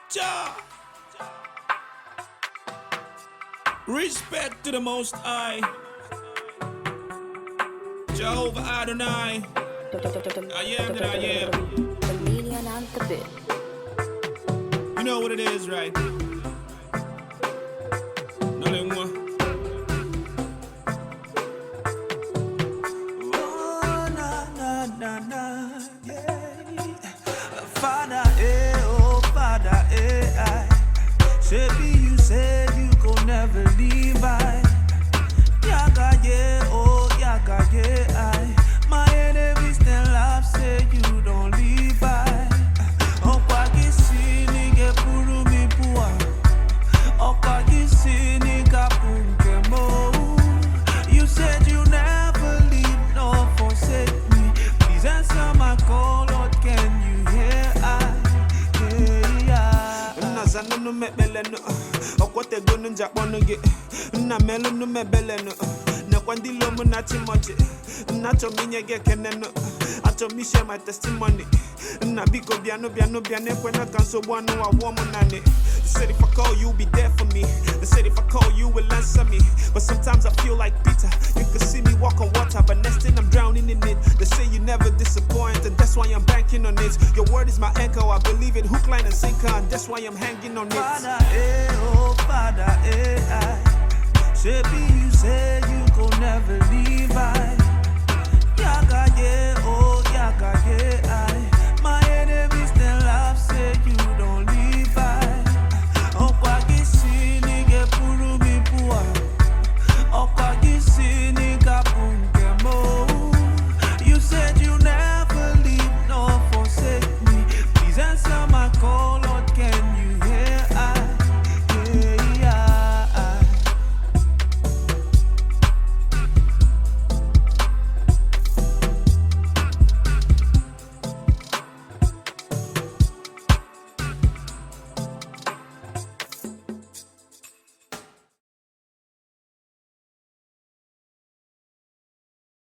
Jah. Respect to the Most High, Jehovah Adonai. I am that I am. The million and the bit. You know what it is, right? Nolly more. Oh, na, yeah. Father, oh, Father, I. Shebi, you said you gon' never leave, I. Yaga, yeah, oh, yaga, yeah, I. My enemies still laugh, say you don't leave, I. Okwagi sini ge puru mi pua. Okwagi sini ga punke mo. You said you never leave nor forsake me. Please answer my call, Lord, can you hear? Nazana no me beleno. Okwote go no Japan ge. Na melo no me beleno. Na kwandilo mo na chimoche. Na cho minye ge keneno. Acho mi share my testimony. Na biko biano kwena kanso bwano wa womo nane. They said if I call you, be there for me. They said if I call you, will answer me. But sometimes I feel like Peter. You can see me walk on water, but next thing I'm drowning in it. They say you never disappoint, and that's why I'm banking on it. Your word is my anchor, I believe it, hook, line, and sinker, and that's why I'm hanging on it. Father, oh, Father, I. Shebi, you say you gon' never leave, I. Yaga, yeah.